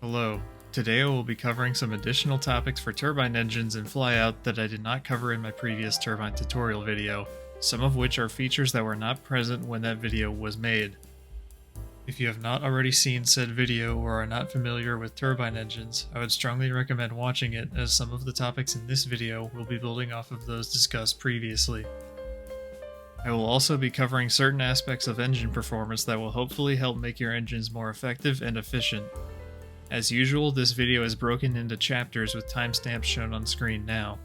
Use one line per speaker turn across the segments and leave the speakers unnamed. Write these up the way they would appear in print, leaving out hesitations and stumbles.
Hello. Today I will be covering some additional topics for turbine engines in Flyout that I did not cover in my previous turbine tutorial video, some of which are features that were not present when that video was made. If you have not already seen said video or are not familiar with turbine engines, I would strongly recommend watching it, as some of the topics in this video will be building off of those discussed previously. I will also be covering certain aspects of engine performance that will hopefully help make your engines more effective and efficient. As usual, this video is broken into chapters with timestamps shown on screen now.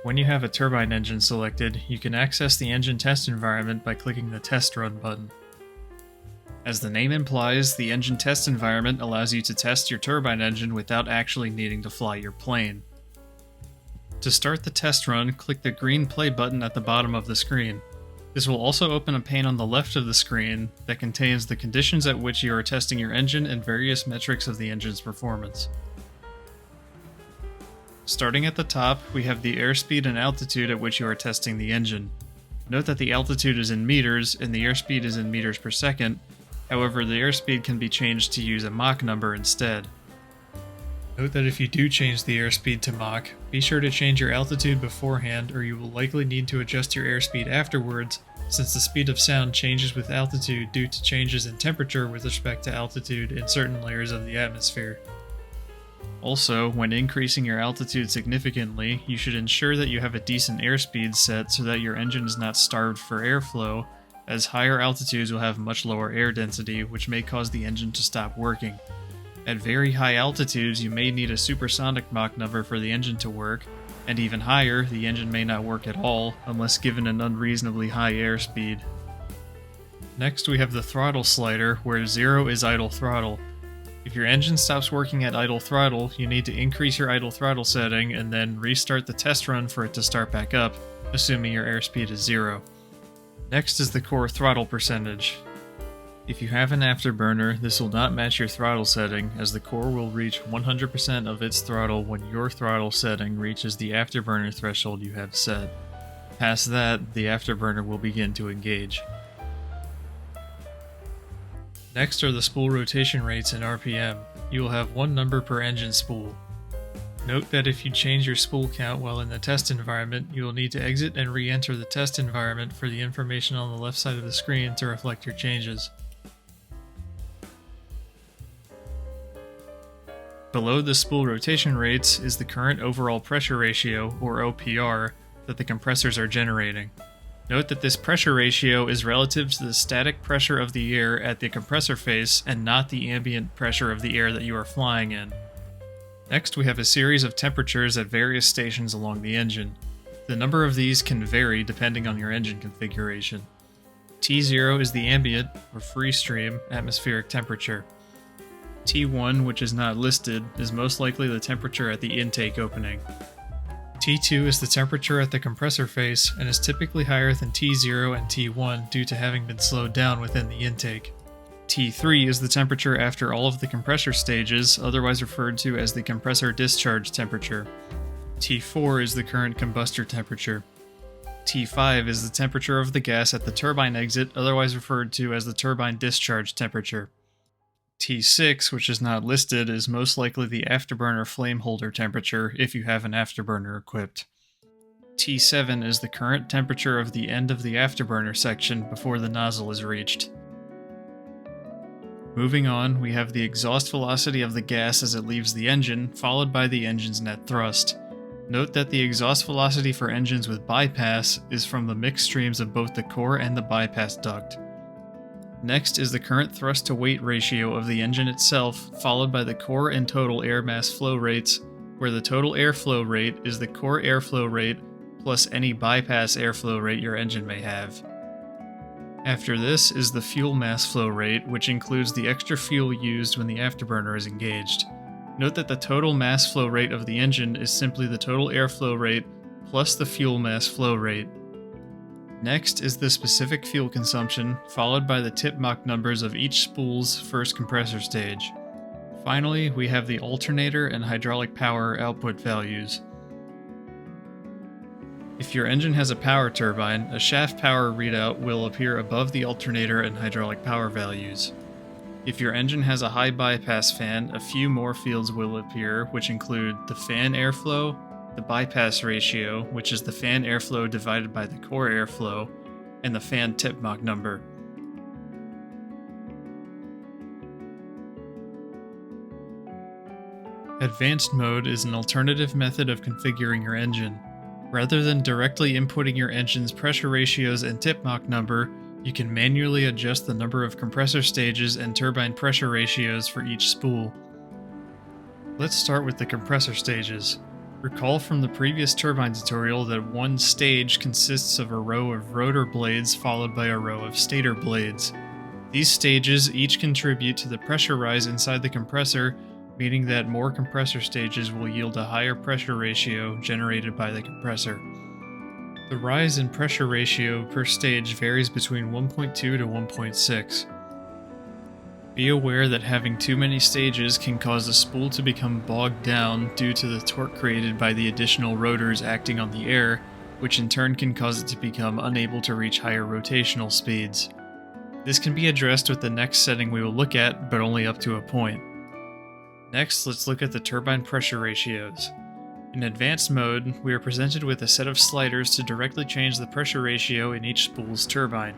When you have a turbine engine selected, you can access the engine test environment by clicking the Test Run button. As the name implies, the engine test environment allows you to test your turbine engine without actually needing to fly your plane. To start the test run, click the green play button at the bottom of the screen. This will also open a pane on the left of the screen that contains the conditions at which you are testing your engine and various metrics of the engine's performance. Starting at the top, we have the airspeed and altitude at which you are testing the engine. Note that the altitude is in meters and the airspeed is in meters per second, however the airspeed can be changed to use a Mach number instead. Note that if you do change the airspeed to Mach, be sure to change your altitude beforehand or you will likely need to adjust your airspeed afterwards, since the speed of sound changes with altitude due to changes in temperature with respect to altitude in certain layers of the atmosphere. Also, when increasing your altitude significantly, you should ensure that you have a decent airspeed set so that your engine is not starved for airflow, as higher altitudes will have much lower air density, which may cause the engine to stop working. At very high altitudes, you may need a supersonic Mach number for the engine to work, and even higher, the engine may not work at all, unless given an unreasonably high airspeed. Next, we have the throttle slider, where 0 is idle throttle. If your engine stops working at idle throttle, you need to increase your idle throttle setting and then restart the test run for it to start back up, assuming your airspeed is 0. Next is the core throttle percentage. If you have an afterburner, this will not match your throttle setting, as the core will reach 100% of its throttle when your throttle setting reaches the afterburner threshold you have set. Past that, the afterburner will begin to engage. Next are the spool rotation rates in RPM. You will have one number per engine spool. Note that if you change your spool count while in the test environment, you will need to exit and re-enter the test environment for the information on the left side of the screen to reflect your changes. Below the spool rotation rates is the current overall pressure ratio, or OPR, that the compressors are generating. Note that this pressure ratio is relative to the static pressure of the air at the compressor face and not the ambient pressure of the air that you are flying in. Next, we have a series of temperatures at various stations along the engine. The number of these can vary depending on your engine configuration. T0 is the ambient, or free stream, atmospheric temperature. T1, which is not listed, is most likely the temperature at the intake opening. T2 is the temperature at the compressor face and is typically higher than T0 and T1 due to having been slowed down within the intake. T3 is the temperature after all of the compressor stages, otherwise referred to as the compressor discharge temperature. T4 is the current combustor temperature. T5 is the temperature of the gas at the turbine exit, otherwise referred to as the turbine discharge temperature. T6, which is not listed, is most likely the afterburner flame holder temperature if you have an afterburner equipped. T7 is the current temperature of the end of the afterburner section before the nozzle is reached. Moving on, we have the exhaust velocity of the gas as it leaves the engine, followed by the engine's net thrust. Note that the exhaust velocity for engines with bypass is from the mixed streams of both the core and the bypass duct. Next is the current thrust-to-weight ratio of the engine itself, followed by the core and total air mass flow rates, where the total airflow rate is the core airflow rate plus any bypass airflow rate your engine may have. After this is the fuel mass flow rate, which includes the extra fuel used when the afterburner is engaged. Note that the total mass flow rate of the engine is simply the total airflow rate plus the fuel mass flow rate. Next is the specific fuel consumption, followed by the tip Mach numbers of each spool's first compressor stage. Finally, we have the alternator and hydraulic power output values. If your engine has a power turbine, a shaft power readout will appear above the alternator and hydraulic power values. If your engine has a high bypass fan, a few more fields will appear, which include the fan airflow, the bypass ratio, which is the fan airflow divided by the core airflow, and the fan tip Mach number. Advanced mode is an alternative method of configuring your engine. Rather than directly inputting your engine's pressure ratios and tip Mach number, you can manually adjust the number of compressor stages and turbine pressure ratios for each spool. Let's start with the compressor stages. Recall from the previous turbine tutorial that one stage consists of a row of rotor blades followed by a row of stator blades. These stages each contribute to the pressure rise inside the compressor, meaning that more compressor stages will yield a higher pressure ratio generated by the compressor. The rise in pressure ratio per stage varies between 1.2 to 1.6. Be aware that having too many stages can cause the spool to become bogged down due to the torque created by the additional rotors acting on the air, which in turn can cause it to become unable to reach higher rotational speeds. This can be addressed with the next setting we will look at, but only up to a point. Next, let's look at the turbine pressure ratios. In advanced mode, we are presented with a set of sliders to directly change the pressure ratio in each spool's turbine.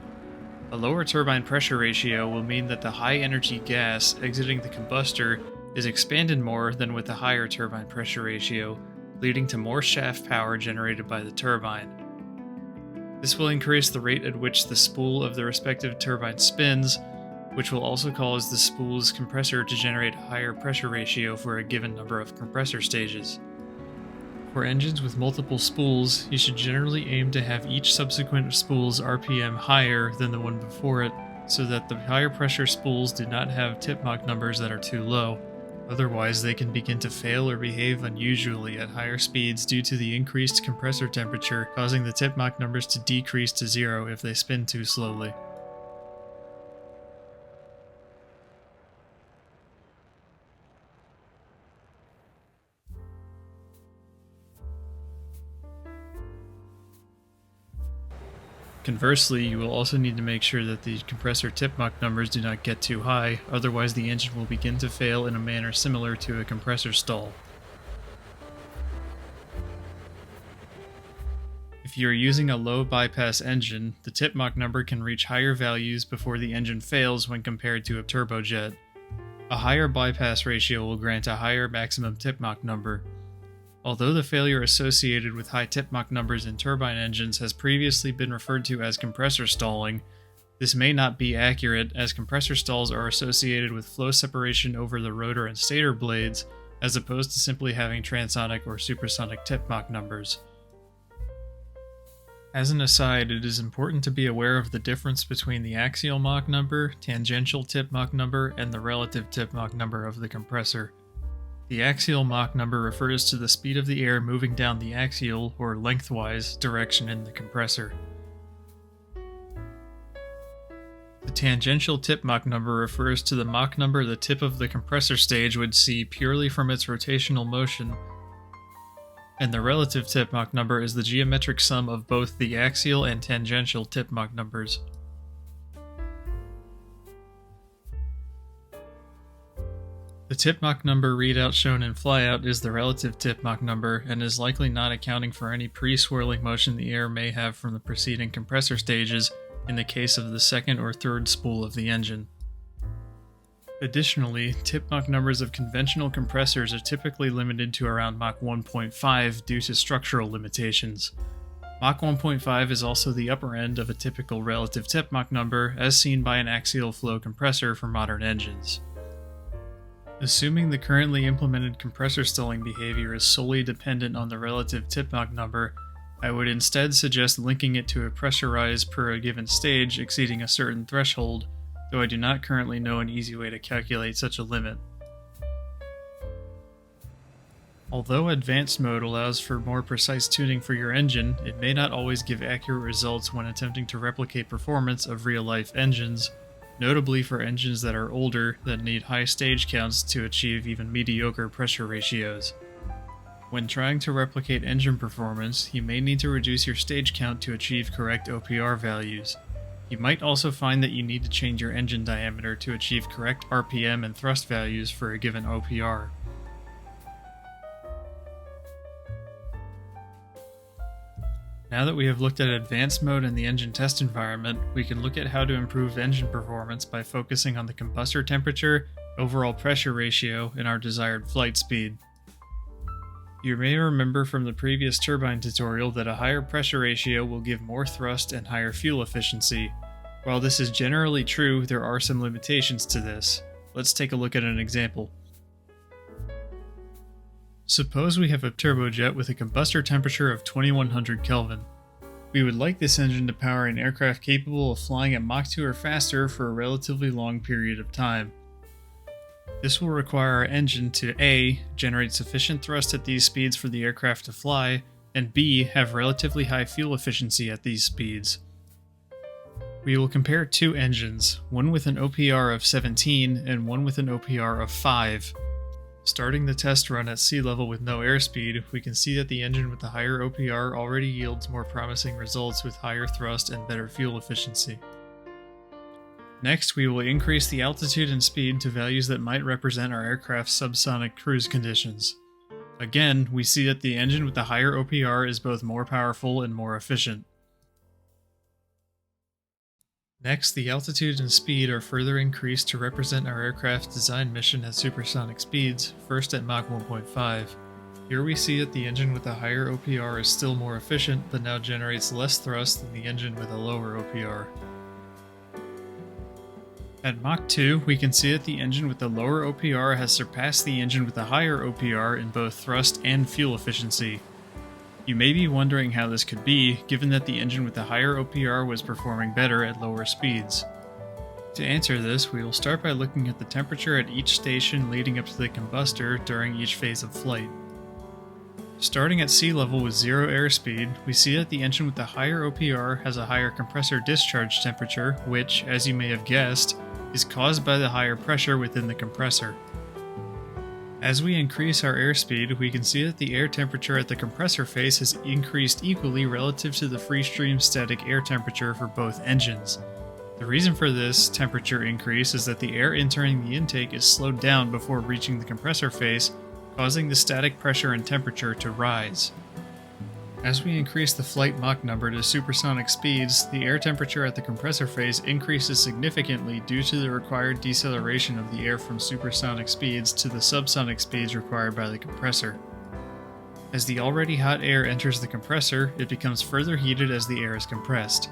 A lower turbine pressure ratio will mean that the high-energy gas exiting the combustor is expanded more than with a higher turbine pressure ratio, leading to more shaft power generated by the turbine. This will increase the rate at which the spool of the respective turbine spins, which will also cause the spool's compressor to generate a higher pressure ratio for a given number of compressor stages. For engines with multiple spools, you should generally aim to have each subsequent spool's RPM higher than the one before it, so that the higher pressure spools do not have tip Mach numbers that are too low. Otherwise, they can begin to fail or behave unusually at higher speeds due to the increased compressor temperature, causing the tip Mach numbers to decrease to 0 if they spin too slowly. Conversely, you will also need to make sure that the compressor tip Mach numbers do not get too high, otherwise the engine will begin to fail in a manner similar to a compressor stall. If you are using a low bypass engine, the tip Mach number can reach higher values before the engine fails when compared to a turbojet. A higher bypass ratio will grant a higher maximum tip Mach number. Although the failure associated with high tip Mach numbers in turbine engines has previously been referred to as compressor stalling, this may not be accurate, as compressor stalls are associated with flow separation over the rotor and stator blades, as opposed to simply having transonic or supersonic tip Mach numbers. As an aside, it is important to be aware of the difference between the axial Mach number, tangential tip Mach number, and the relative tip Mach number of the compressor. The axial Mach number refers to the speed of the air moving down the axial, or lengthwise, direction in the compressor. The tangential tip Mach number refers to the Mach number the tip of the compressor stage would see purely from its rotational motion, and the relative tip Mach number is the geometric sum of both the axial and tangential tip Mach numbers. The tip Mach number readout shown in Flyout is the relative tip Mach number and is likely not accounting for any pre-swirling motion the air may have from the preceding compressor stages in the case of the second or third spool of the engine. Additionally, tip Mach numbers of conventional compressors are typically limited to around Mach 1.5 due to structural limitations. Mach 1.5 is also the upper end of a typical relative tip Mach number as seen by an axial flow compressor for modern engines. Assuming the currently implemented compressor stalling behavior is solely dependent on the relative tip Mach number, I would instead suggest linking it to a pressure rise per a given stage exceeding a certain threshold, though I do not currently know an easy way to calculate such a limit. Although advanced mode allows for more precise tuning for your engine, it may not always give accurate results when attempting to replicate performance of real-life engines, notably for engines that are older that need high stage counts to achieve even mediocre pressure ratios. When trying to replicate engine performance, you may need to reduce your stage count to achieve correct OPR values. You might also find that you need to change your engine diameter to achieve correct RPM and thrust values for a given OPR. Now that we have looked at advanced mode and the engine test environment, we can look at how to improve engine performance by focusing on the combustor temperature, overall pressure ratio, and our desired flight speed. You may remember from the previous turbine tutorial that a higher pressure ratio will give more thrust and higher fuel efficiency. While this is generally true, there are some limitations to this. Let's take a look at an example. Suppose we have a turbojet with a combustor temperature of 2100 Kelvin. We would like this engine to power an aircraft capable of flying at Mach 2 or faster for a relatively long period of time. This will require our engine to A. generate sufficient thrust at these speeds for the aircraft to fly, and B. have relatively high fuel efficiency at these speeds. We will compare two engines, one with an OPR of 17 and one with an OPR of 5. Starting the test run at sea level with no airspeed, we can see that the engine with the higher OPR already yields more promising results with higher thrust and better fuel efficiency. Next, we will increase the altitude and speed to values that might represent our aircraft's subsonic cruise conditions. Again, we see that the engine with the higher OPR is both more powerful and more efficient. Next, the altitude and speed are further increased to represent our aircraft's design mission at supersonic speeds, first at Mach 1.5. Here we see that the engine with a higher OPR is still more efficient, but now generates less thrust than the engine with a lower OPR. At Mach 2, we can see that the engine with the lower OPR has surpassed the engine with the higher OPR in both thrust and fuel efficiency. You may be wondering how this could be, given that the engine with the higher OPR was performing better at lower speeds. To answer this, we will start by looking at the temperature at each station leading up to the combustor during each phase of flight. Starting at sea level with zero airspeed, we see that the engine with the higher OPR has a higher compressor discharge temperature, which, as you may have guessed, is caused by the higher pressure within the compressor. As we increase our airspeed, we can see that the air temperature at the compressor face has increased equally relative to the free stream static air temperature for both engines. The reason for this temperature increase is that the air entering the intake is slowed down before reaching the compressor face, causing the static pressure and temperature to rise. As we increase the flight Mach number to supersonic speeds, the air temperature at the compressor phase increases significantly due to the required deceleration of the air from supersonic speeds to the subsonic speeds required by the compressor. As the already hot air enters the compressor, it becomes further heated as the air is compressed.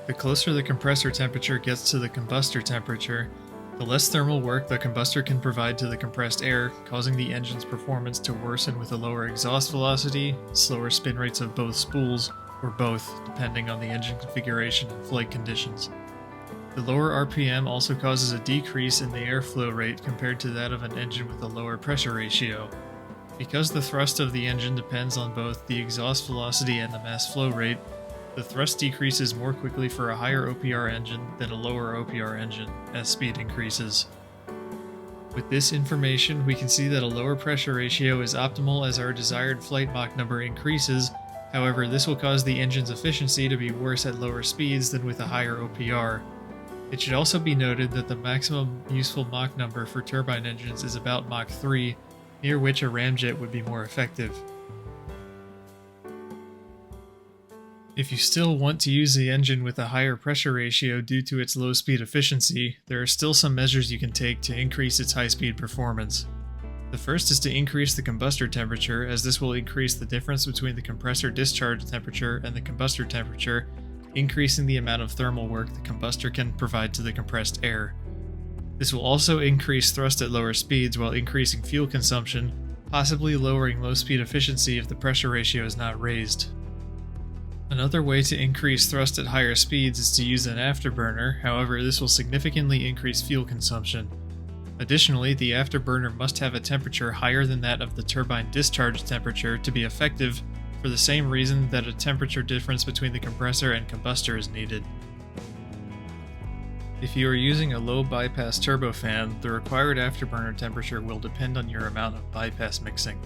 The closer the compressor temperature gets to the combustor temperature, the less thermal work the combustor can provide to the compressed air, causing the engine's performance to worsen with a lower exhaust velocity, slower spin rates of both spools, or both, depending on the engine configuration and flight conditions. The lower RPM also causes a decrease in the airflow rate compared to that of an engine with a lower pressure ratio. Because the thrust of the engine depends on both the exhaust velocity and the mass flow rate, the thrust decreases more quickly for a higher OPR engine than a lower OPR engine as speed increases. With this information, we can see that a lower pressure ratio is optimal as our desired flight Mach number increases. However, this will cause the engine's efficiency to be worse at lower speeds than with a higher OPR. It should also be noted that the maximum useful Mach number for turbine engines is about Mach 3, near which a ramjet would be more effective. If you still want to use the engine with a higher pressure ratio due to its low speed efficiency, there are still some measures you can take to increase its high speed performance. The first is to increase the combustor temperature, as this will increase the difference between the compressor discharge temperature and the combustor temperature, increasing the amount of thermal work the combustor can provide to the compressed air. This will also increase thrust at lower speeds while increasing fuel consumption, possibly lowering low speed efficiency if the pressure ratio is not raised. Another way to increase thrust at higher speeds is to use an afterburner, however this will significantly increase fuel consumption. Additionally, the afterburner must have a temperature higher than that of the turbine discharge temperature to be effective, for the same reason that a temperature difference between the compressor and combustor is needed. If you are using a low bypass turbofan, the required afterburner temperature will depend on your amount of bypass mixing.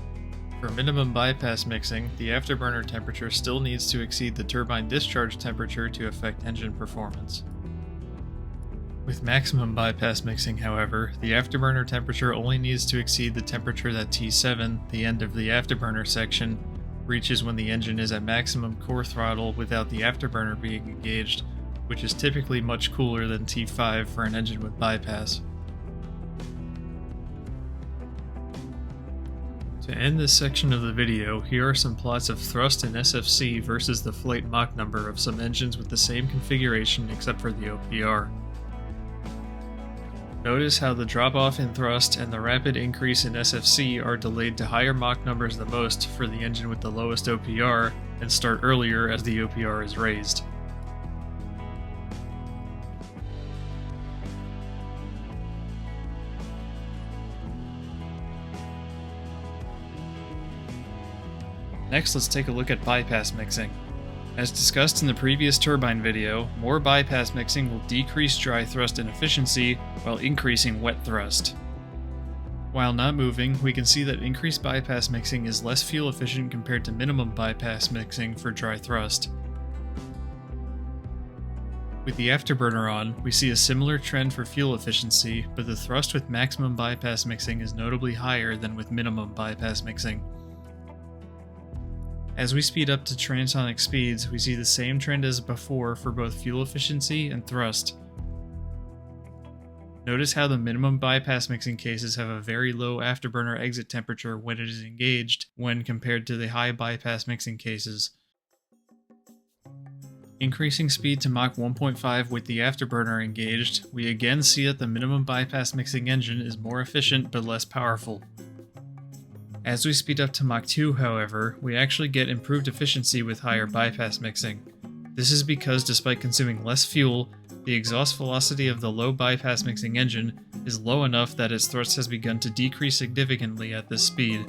For minimum bypass mixing, the afterburner temperature still needs to exceed the turbine discharge temperature to affect engine performance. With maximum bypass mixing, however, the afterburner temperature only needs to exceed the temperature that T7, the end of the afterburner section, reaches when the engine is at maximum core throttle without the afterburner being engaged, which is typically much cooler than T5 for an engine with bypass. To end this section of the video, here are some plots of thrust and SFC versus the flight Mach number of some engines with the same configuration except for the OPR. Notice how the drop-off in thrust and the rapid increase in SFC are delayed to higher Mach numbers the most for the engine with the lowest OPR and start earlier as the OPR is raised. Next, let's take a look at bypass mixing. As discussed in the previous turbine video, more bypass mixing will decrease dry thrust inefficiency while increasing wet thrust. While not moving, we can see that increased bypass mixing is less fuel efficient compared to minimum bypass mixing for dry thrust. With the afterburner on, we see a similar trend for fuel efficiency, but the thrust with maximum bypass mixing is notably higher than with minimum bypass mixing. As we speed up to transonic speeds, we see the same trend as before for both fuel efficiency and thrust. Notice how the minimum bypass mixing cases have a very low afterburner exit temperature when it is engaged when compared to the high bypass mixing cases. Increasing speed to Mach 1.5 with the afterburner engaged, we again see that the minimum bypass mixing engine is more efficient but less powerful. As we speed up to Mach 2, however, we actually get improved efficiency with higher bypass mixing. This is because despite consuming less fuel, the exhaust velocity of the low bypass mixing engine is low enough that its thrust has begun to decrease significantly at this speed.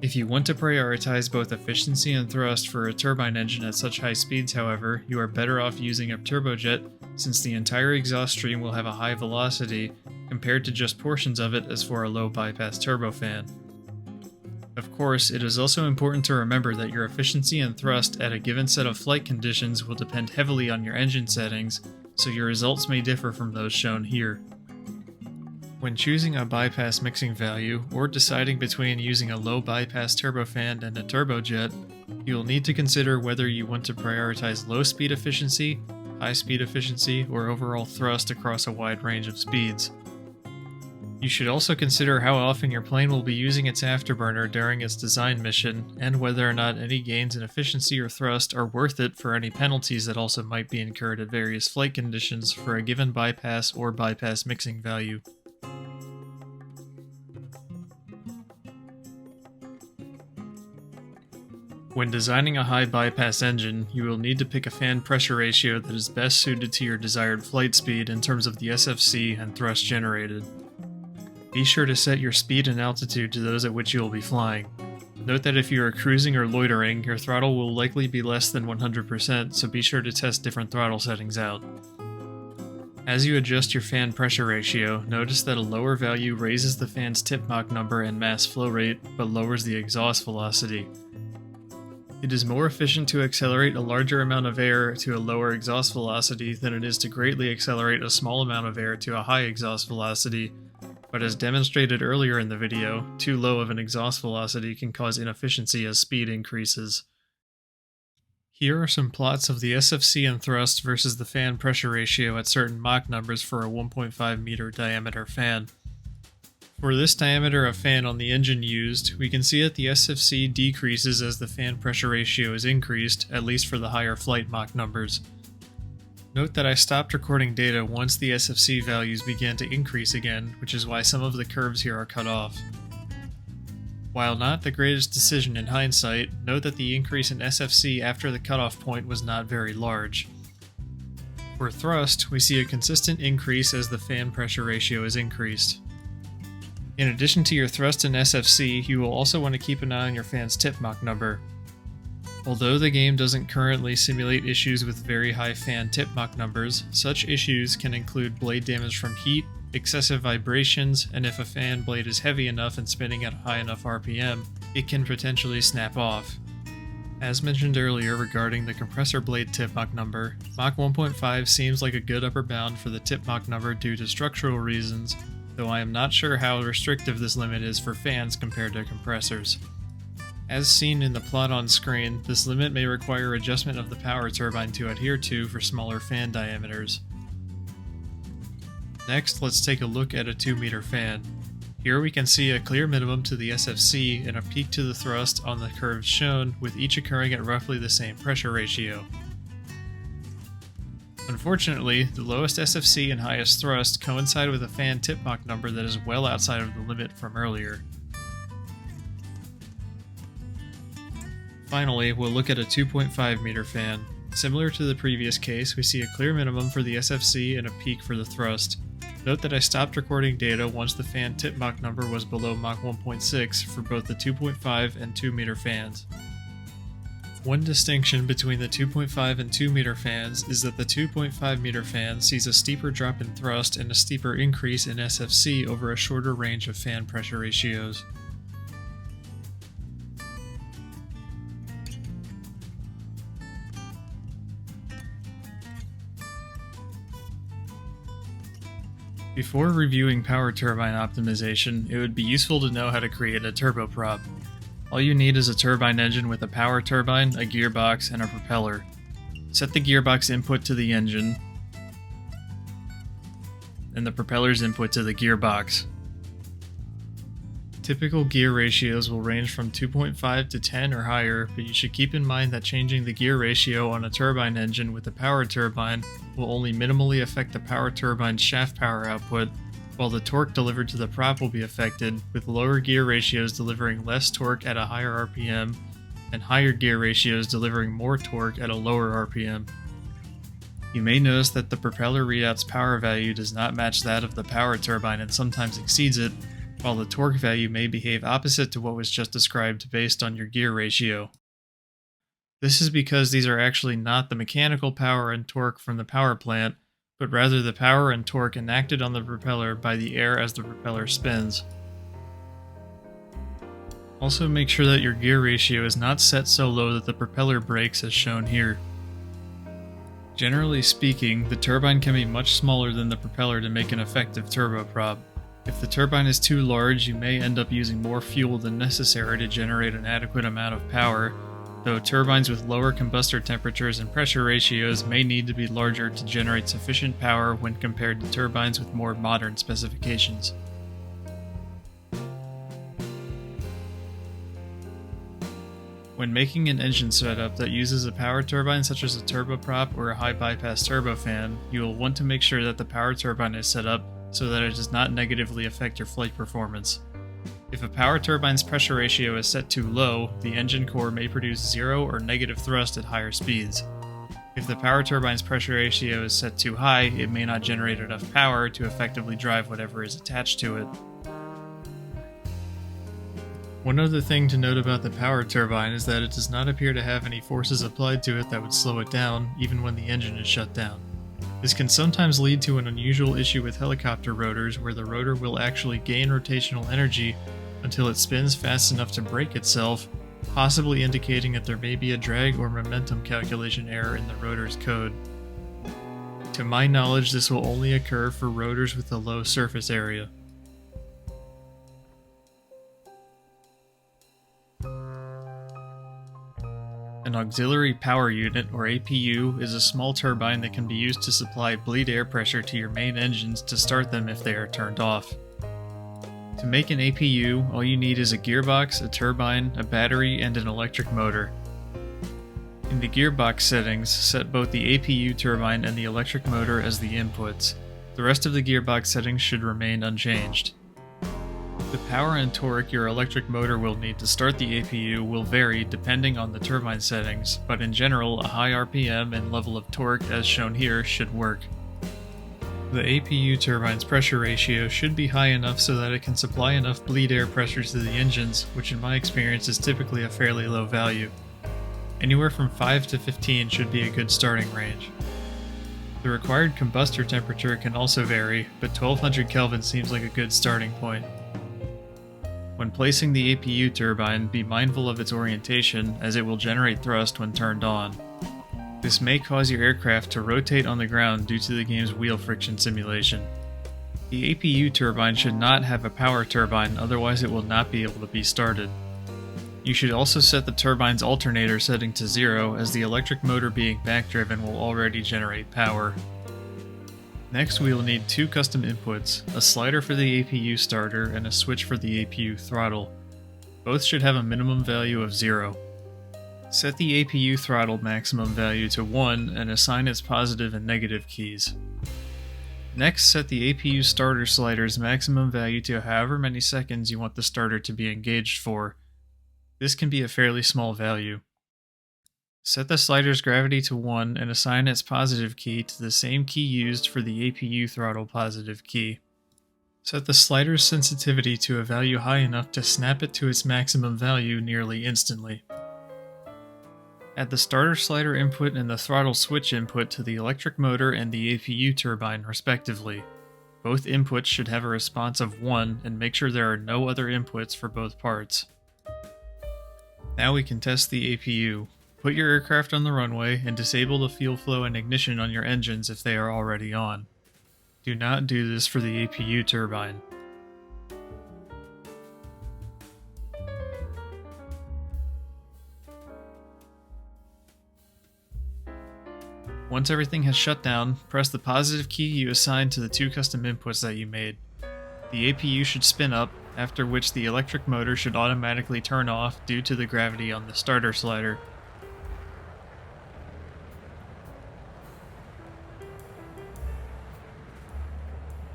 If you want to prioritize both efficiency and thrust for a turbine engine at such high speeds, however, you are better off using a turbojet since the entire exhaust stream will have a high velocity compared to just portions of it as for a low bypass turbofan. Of course, it is also important to remember that your efficiency and thrust at a given set of flight conditions will depend heavily on your engine settings, so your results may differ from those shown here. When choosing a bypass mixing value, or deciding between using a low bypass turbofan and a turbojet, you will need to consider whether you want to prioritize low speed efficiency, high speed efficiency, or overall thrust across a wide range of speeds. You should also consider how often your plane will be using its afterburner during its design mission, and whether or not any gains in efficiency or thrust are worth it for any penalties that also might be incurred at various flight conditions for a given bypass or bypass mixing value. When designing a high bypass engine, you will need to pick a fan pressure ratio that is best suited to your desired flight speed in terms of the SFC and thrust generated. Be sure to set your speed and altitude to those at which you will be flying. Note that if you are cruising or loitering, your throttle will likely be less than 100%, so be sure to test different throttle settings out. As you adjust your fan pressure ratio, notice that a lower value raises the fan's tip Mach number and mass flow rate, but lowers the exhaust velocity. It is more efficient to accelerate a larger amount of air to a lower exhaust velocity than it is to greatly accelerate a small amount of air to a high exhaust velocity, but as demonstrated earlier in the video, too low of an exhaust velocity can cause inefficiency as speed increases. Here are some plots of the SFC and thrust versus the fan pressure ratio at certain Mach numbers for a 1.5 meter diameter fan. For this diameter of fan on the engine used, we can see that the SFC decreases as the fan pressure ratio is increased, at least for the higher flight Mach numbers. Note that I stopped recording data once the SFC values began to increase again, which is why some of the curves here are cut off. While not the greatest decision in hindsight, note that the increase in SFC after the cutoff point was not very large. For thrust, we see a consistent increase as the fan pressure ratio is increased. In addition to your thrust and SFC, you will also want to keep an eye on your fan's tip Mach number. Although the game doesn't currently simulate issues with very high fan tip Mach numbers, such issues can include blade damage from heat, excessive vibrations, and if a fan blade is heavy enough and spinning at a high enough RPM, it can potentially snap off. As mentioned earlier regarding the compressor blade tip Mach number, Mach 1.5 seems like a good upper bound for the tip Mach number due to structural reasons, though I am not sure how restrictive this limit is for fans compared to compressors. As seen in the plot on screen, this limit may require adjustment of the power turbine to adhere to for smaller fan diameters. Next, let's take a look at a 2-meter fan. Here we can see a clear minimum to the SFC and a peak to the thrust on the curves shown, with each occurring at roughly the same pressure ratio. Unfortunately, the lowest SFC and highest thrust coincide with a fan tip Mach number that is well outside of the limit from earlier. Finally, we'll look at a 2.5 meter fan. Similar to the previous case, we see a clear minimum for the SFC and a peak for the thrust. Note that I stopped recording data once the fan tip Mach number was below Mach 1.6 for both the 2.5 and 2 meter fans. One distinction between the 2.5 and 2 meter fans is that the 2.5 meter fan sees a steeper drop in thrust and a steeper increase in SFC over a shorter range of fan pressure ratios. Before reviewing power turbine optimization, it would be useful to know how to create a turboprop. All you need is a turbine engine with a power turbine, a gearbox, and a propeller. Set the gearbox input to the engine, and the propeller's input to the gearbox. Typical gear ratios will range from 2.5 to 10 or higher, but you should keep in mind that changing the gear ratio on a turbine engine with a power turbine will only minimally affect the power turbine's shaft power output, while the torque delivered to the prop will be affected, with lower gear ratios delivering less torque at a higher RPM, and higher gear ratios delivering more torque at a lower RPM. You may notice that the propeller readout's power value does not match that of the power turbine and sometimes exceeds it, while the torque value may behave opposite to what was just described based on your gear ratio. This is because these are actually not the mechanical power and torque from the power plant, but rather the power and torque enacted on the propeller by the air as the propeller spins. Also make sure that your gear ratio is not set so low that the propeller breaks as shown here. Generally speaking, the turbine can be much smaller than the propeller to make an effective turboprop. If the turbine is too large, you may end up using more fuel than necessary to generate an adequate amount of power, though turbines with lower combustor temperatures and pressure ratios may need to be larger to generate sufficient power when compared to turbines with more modern specifications. When making an engine setup that uses a power turbine such as a turboprop or a high bypass turbofan, you will want to make sure that the power turbine is set up so that it does not negatively affect your flight performance. If a power turbine's pressure ratio is set too low, the engine core may produce zero or negative thrust at higher speeds. If the power turbine's pressure ratio is set too high, it may not generate enough power to effectively drive whatever is attached to it. One other thing to note about the power turbine is that it does not appear to have any forces applied to it that would slow it down, even when the engine is shut down. This can sometimes lead to an unusual issue with helicopter rotors where the rotor will actually gain rotational energy until it spins fast enough to brake itself, possibly indicating that there may be a drag or momentum calculation error in the rotor's code. To my knowledge, this will only occur for rotors with a low surface area. An auxiliary power unit, or APU, is a small turbine that can be used to supply bleed air pressure to your main engines to start them if they are turned off. To make an APU, all you need is a gearbox, a turbine, a battery, and an electric motor. In the gearbox settings, set both the APU turbine and the electric motor as the inputs. The rest of the gearbox settings should remain unchanged. The power and torque your electric motor will need to start the APU will vary depending on the turbine settings, but in general, a high RPM and level of torque as shown here should work. The APU turbine's pressure ratio should be high enough so that it can supply enough bleed air pressure to the engines, which in my experience is typically a fairly low value. Anywhere from 5 to 15 should be a good starting range. The required combustor temperature can also vary, but 1200 Kelvin seems like a good starting point. When placing the APU turbine, be mindful of its orientation, as it will generate thrust when turned on. This may cause your aircraft to rotate on the ground due to the game's wheel friction simulation. The APU turbine should not have a power turbine, otherwise it will not be able to be started. You should also set the turbine's alternator setting to 0, as the electric motor being backdriven will already generate power. Next, we will need two custom inputs, a slider for the APU starter and a switch for the APU throttle. Both should have a minimum value of 0. Set the APU throttle maximum value to 1 and assign its positive and negative keys. Next, set the APU starter slider's maximum value to however many seconds you want the starter to be engaged for. This can be a fairly small value. Set the slider's gravity to 1 and assign its positive key to the same key used for the APU throttle positive key. Set the slider's sensitivity to a value high enough to snap it to its maximum value nearly instantly. Add the starter slider input and the throttle switch input to the electric motor and the APU turbine respectively. Both inputs should have a response of 1 and make sure there are no other inputs for both parts. Now we can test the APU. Put your aircraft on the runway and disable the fuel flow and ignition on your engines if they are already on. Do not do this for the APU turbine. Once everything has shut down, press the positive key you assigned to the two custom inputs that you made. The APU should spin up, after which the electric motor should automatically turn off due to the gravity on the starter slider.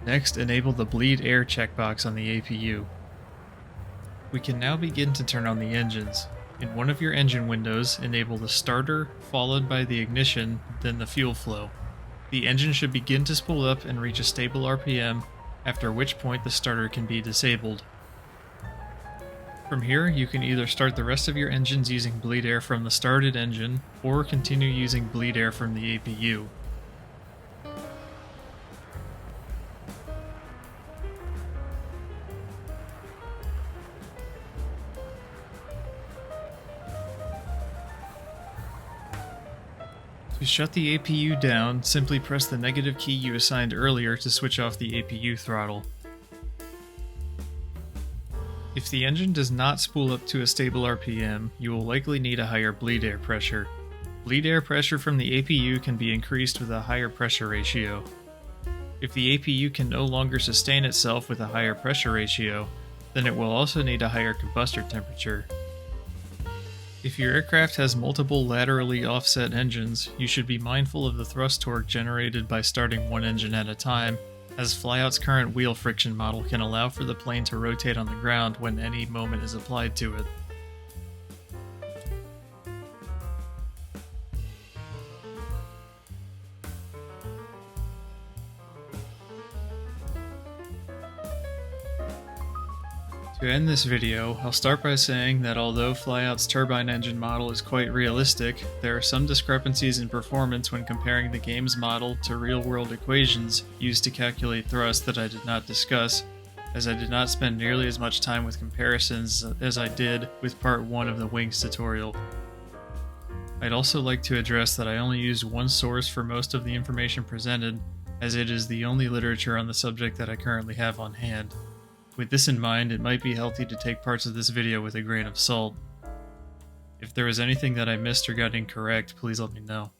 Next, enable the bleed air checkbox on the APU. We can now begin to turn on the engines. In one of your engine windows, enable the starter, followed by the ignition, then the fuel flow. The engine should begin to spool up and reach a stable RPM, after which point the starter can be disabled. From here, you can either start the rest of your engines using bleed air from the started engine, or continue using bleed air from the APU. To shut the APU down, simply press the negative key you assigned earlier to switch off the APU throttle. If the engine does not spool up to a stable RPM, you will likely need a higher bleed air pressure. Bleed air pressure from the APU can be increased with a higher pressure ratio. If the APU can no longer sustain itself with a higher pressure ratio, then it will also need a higher combustor temperature. If your aircraft has multiple laterally offset engines, you should be mindful of the thrust torque generated by starting one engine at a time, as Flyout's current wheel friction model can allow for the plane to rotate on the ground when any moment is applied to it. To end this video, I'll start by saying that although Flyout's turbine engine model is quite realistic, there are some discrepancies in performance when comparing the game's model to real-world equations used to calculate thrust that I did not discuss, as I did not spend nearly as much time with comparisons as I did with part 1 of the Wings tutorial. I'd also like to address that I only used one source for most of the information presented, as it is the only literature on the subject that I currently have on hand. With this in mind, it might be healthy to take parts of this video with a grain of salt. If there was anything that I missed or got incorrect, please let me know.